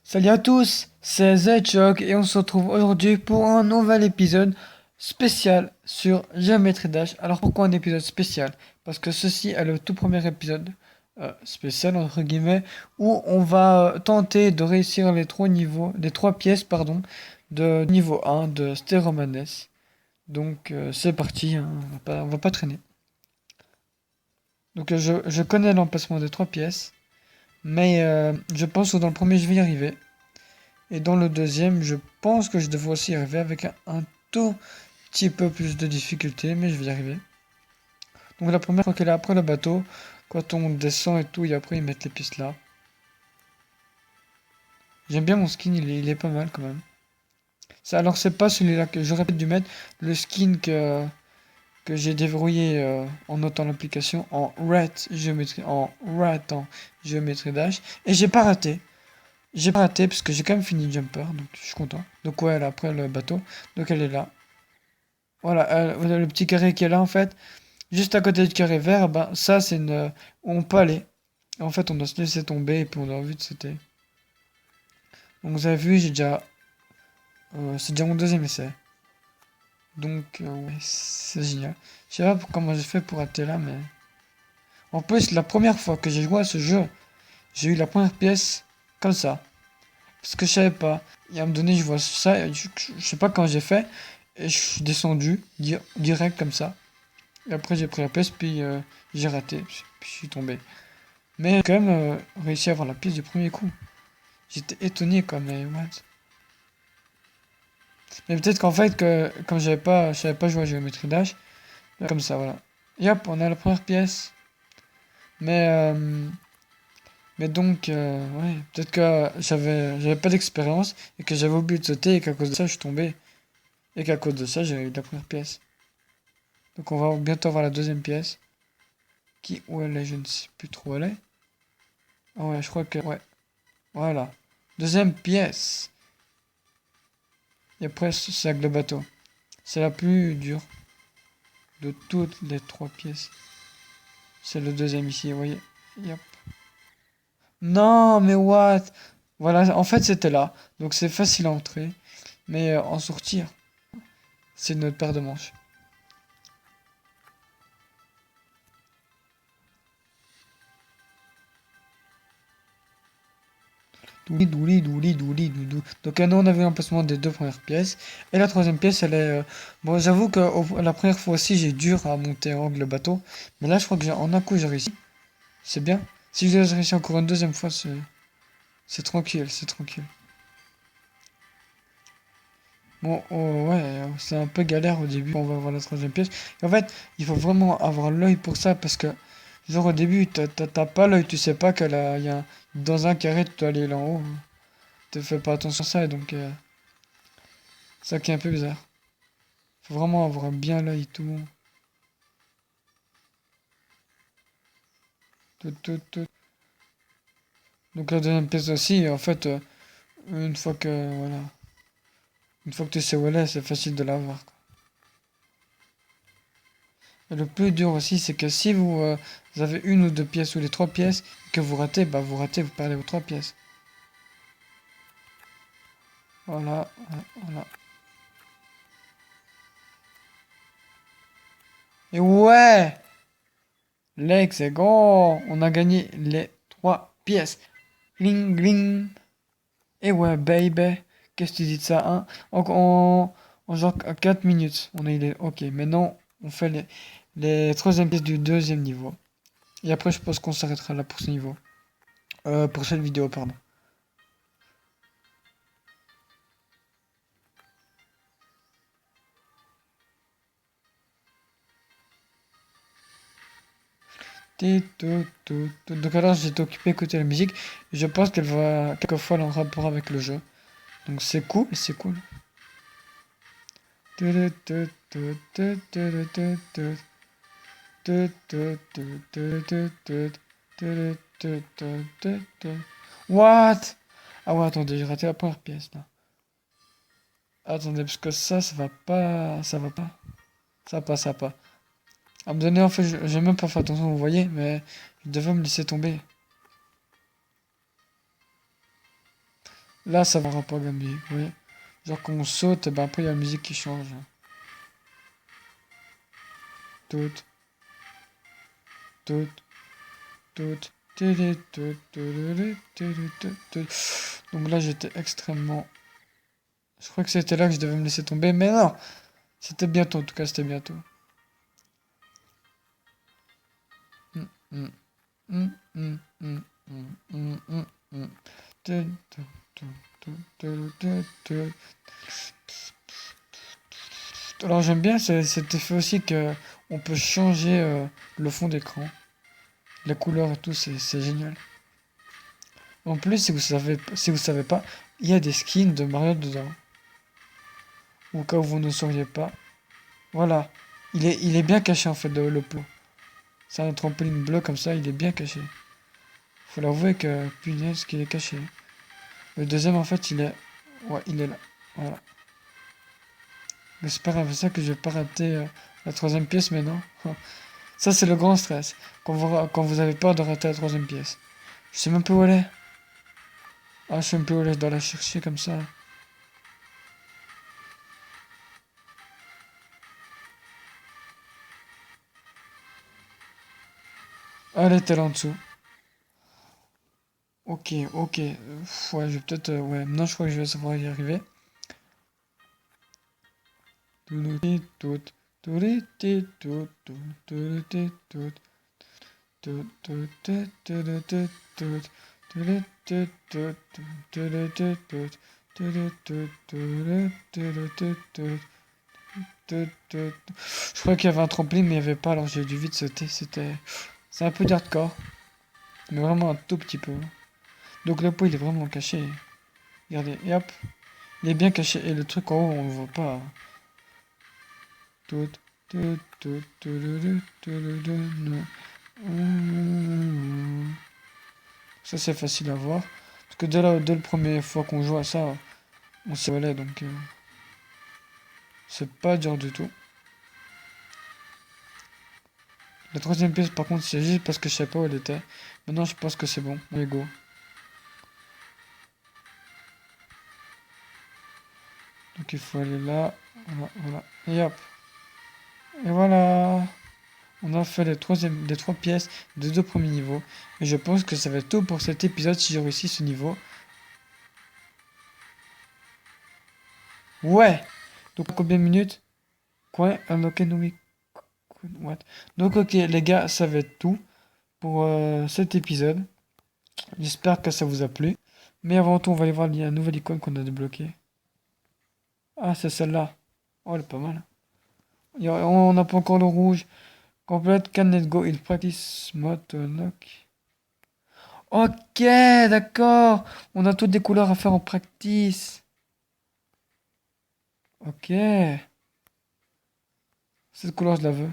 Salut à tous, c'est Zedchok et on se retrouve aujourd'hui pour un nouvel épisode spécial sur Geometry Dash. Alors pourquoi un épisode spécial? Parce que ceci est le tout premier épisode spécial entre guillemets où on va tenter de réussir les trois pièces pardon, de niveau 1 de Stéromanes. Donc c'est parti, hein, on va pas traîner. Donc je connais l'emplacement des trois pièces, mais je pense que dans le premier je vais y arriver. Et dans le deuxième, je pense que je devrais aussi y arriver avec un tout petit peu plus de difficulté, mais je vais y arriver. Donc la première, je crois qu'elle est après le bateau. Quand on descend et tout, et après ils mettent les pistes là. J'aime bien mon skin, il est pas mal quand même. Ça, alors c'est pas celui-là que j'aurais peut-être dû mettre, le skin que j'ai déverrouillé en notant l'application en ratant géométrie dash. Et j'ai pas raté. J'ai pas raté parce que j'ai quand même fini Jumper, donc je suis content. Donc ouais, elle est après le bateau. Donc elle est là. Voilà, le petit carré qui est là en fait, juste à côté du carré vert, ben ça c'est une... on peut aller. En fait, on doit se laisser tomber et puis on doit vite sauter. Donc vous avez vu, j'ai déjà... c'est déjà mon deuxième essai. Donc ouais, c'est génial. Je sais pas comment j'ai fait pour rater là, mais... En plus, la première fois que j'ai joué à ce jeu, j'ai eu la première pièce comme ça. Parce que je savais pas. Et à un moment donné, je vois ça, et je sais pas quand j'ai fait, et je suis descendu, direct comme ça. Et après, j'ai pris la pièce, puis j'ai raté, puis je suis tombé. Mais j'ai quand même réussi à avoir la pièce du premier coup. J'étais étonné comme what. Mais peut-être qu'en fait, comme je savais pas jouer à Géométrie Dash, comme ça, voilà. Et hop, on a la première pièce. Mais, euh, mais donc, ouais, peut-être que j'avais pas d'expérience et que j'avais oublié de sauter et qu'à cause de ça, je suis tombé. Et qu'à cause de ça, j'ai eu la première pièce. Donc on va bientôt avoir la deuxième pièce. Où elle est, je ne sais plus trop où elle est. Ah ouais, je crois que, ouais, voilà. Deuxième pièce. Et après, c'est avec le bateau. C'est la plus dure de toutes les trois pièces. C'est le deuxième ici, vous voyez. Yep. Non, mais what? Voilà, en fait, c'était là. Donc c'est facile à entrer. Mais en sortir, c'est notre paire de manches. Douli, douli, douli, douli, doudou. Donc nous, on avait l'emplacement des deux premières pièces. Et la troisième pièce, elle est... Bon, j'avoue que la première fois aussi, j'ai dur à monter en haut le bateau. Mais là, je crois que en un coup, j'ai réussi. C'est bien. Si je réussi encore une deuxième fois, c'est tranquille, c'est tranquille. Bon, oh, ouais, c'est un peu galère au début. On va voir la troisième pièce. Et en fait, il faut vraiment avoir l'œil pour ça parce que, genre, au début, t'as pas l'œil, tu sais pas y a, dans un carré, tu dois aller là en haut. Tu fais pas attention à ça et donc, ça qui est un peu bizarre. Faut vraiment avoir bien l'œil et tout. Tout, tout, tout. Donc, la deuxième pièce aussi, en fait, une fois que, voilà, une fois que tu sais où elle est, c'est facile de la voir. Et le plus dur aussi, c'est que si vous avez une ou deux pièces ou les trois pièces, et que vous ratez, bah vous ratez, vous perdez vos trois pièces. Voilà, voilà. Et ouais! Lex, c'est go! On a gagné les trois pièces. Gling, gling. Et ouais, baby. Qu'est-ce que tu dis de ça, hein? Donc, on joue à 4 minutes. On a eu les... Ok, maintenant, on fait les troisième pièces du deuxième niveau. Et après, je pense qu'on s'arrêtera là pour ce niveau. Pour cette vidéo, pardon. Donc alors j'étais occupé à écouter la musique. Et je pense qu'elle va quelquefois en rapport avec le jeu. Donc c'est cool, c'est cool. What? Ah ouais, attendez, j'ai raté la première pièce là. Attendez, parce que ça va pas, ça va pas. Ça va pas, ça va pas. À me donner, en fait, j'ai même pas fait attention, vous voyez, mais je devais me laisser tomber. Là, ça va pas la musique, oui. Genre quand on saute, ben après il y a la musique qui change. Tout, tout, tout. Télé, tout, tout, tout, tout, tout. Donc là, j'étais extrêmement... Je crois que c'était là que je devais me laisser tomber, mais non! C'était bientôt, en tout cas, c'était bientôt. Hum, hum, hum, hum, hum, hum, hum, hum, hum. Tu, tu, tu, tu, tu, tu, tu. Alors j'aime bien cet effet aussi que on peut changer le fond d'écran, la couleur et tout, c'est génial. En plus, si vous savez pas, il y a des skins de Mario dedans. Au cas où vous ne sauriez pas. Voilà. Il est bien caché en fait le pot. C'est un trampoline bleu comme ça, il est bien caché. Faut l'avouer que punaise qu'il est caché. Le deuxième en fait il est. Ouais, il est là. Voilà. J'espère avec ça que je vais pas rater la troisième pièce, mais non. Ça c'est le grand stress. Quand vous avez peur de rater la troisième pièce. Je sais même pas où elle est. Ah, je sais même pas où elle est, je dois la chercher comme ça. Ah, elle était là en dessous. Ok, ok. Ouais, je vais peut-être. Ouais, non, je crois que je vais savoir y arriver. Je crois qu'il y avait un trampoline, mais il n'y avait pas, alors j'ai dû vite sauter. C'est un peu d'hardcore, mais vraiment un tout petit peu. Donc le pot, il est vraiment caché. Regardez, et hop, il est bien caché. Et le truc en haut, on le voit pas. Tout, tout, tout, tout, non. Ça, c'est facile à voir. Parce que dès la première fois qu'on joue à ça, on sait où elle est, donc c'est pas dur du tout. La troisième pièce, par contre, c'est juste parce que je sais pas où elle était. Maintenant, je pense que c'est bon. Allez, go. Donc, il faut aller là. Voilà, voilà. Et hop. Et voilà. On a fait les trois pièces des deux premiers niveaux. Et je pense que ça va être tout pour cet épisode si j'ai réussi ce niveau. Ouais! Donc, combien de minutes? Quoi? Unlocked no we- What? Donc, ok, les gars, ça va être tout pour cet épisode. J'espère que ça vous a plu. Mais avant tout, on va aller voir, il y a une nouvelle icône qu'on a débloquée. Ah, c'est celle-là. Oh, elle est pas mal. On n'a pas encore le rouge. Complete can let go in practice mode to unlock. Ok, d'accord. On a toutes des couleurs à faire en practice. Ok. Cette couleur, je la veux.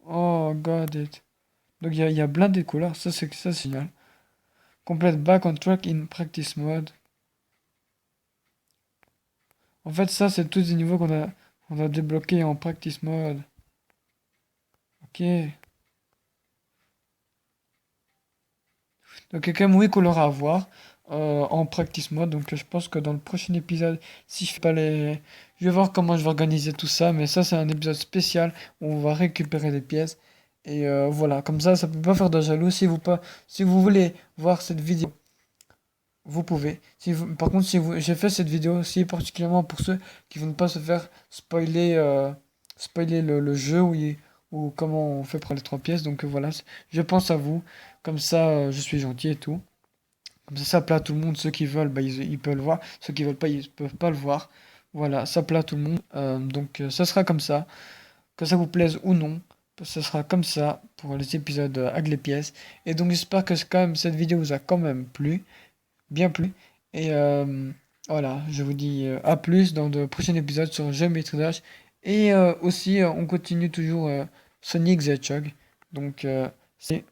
Oh, got it. Donc, il y a plein de couleurs. Ça, c'est génial. Complete back on track in practice mode. En fait, ça, c'est tous les niveaux qu'on a débloqués en practice mode. Ok. Donc il y a quand même 8 couleurs à avoir en practice mode. Donc je pense que dans le prochain épisode, si je fais pas les... Je vais voir comment je vais organiser tout ça. Mais ça c'est un épisode spécial où on va récupérer des pièces. Et voilà, comme ça peut pas faire de jaloux. Si vous voulez voir cette vidéo, vous pouvez. Par contre, j'ai fait cette vidéo aussi particulièrement pour ceux qui ne veulent pas se faire spoiler le jeu ou comment on fait pour les trois pièces. Donc voilà, je pense à vous. Comme ça, je suis gentil et tout. Comme ça plaît à tout le monde. Ceux qui veulent, bah, ils peuvent le voir. Ceux qui veulent pas, ils peuvent pas le voir. Voilà, ça plaît à tout le monde. Donc ça sera comme ça. Que ça vous plaise ou non. Ça sera comme ça pour les épisodes avec les pièces. Et donc j'espère que quand même, cette vidéo vous a quand même plu. Bien plu. Et voilà, je vous dis à plus dans de prochains épisodes sur Geometry Dash. Et aussi, on continue toujours Sonic the Hedgehog. Donc, c'est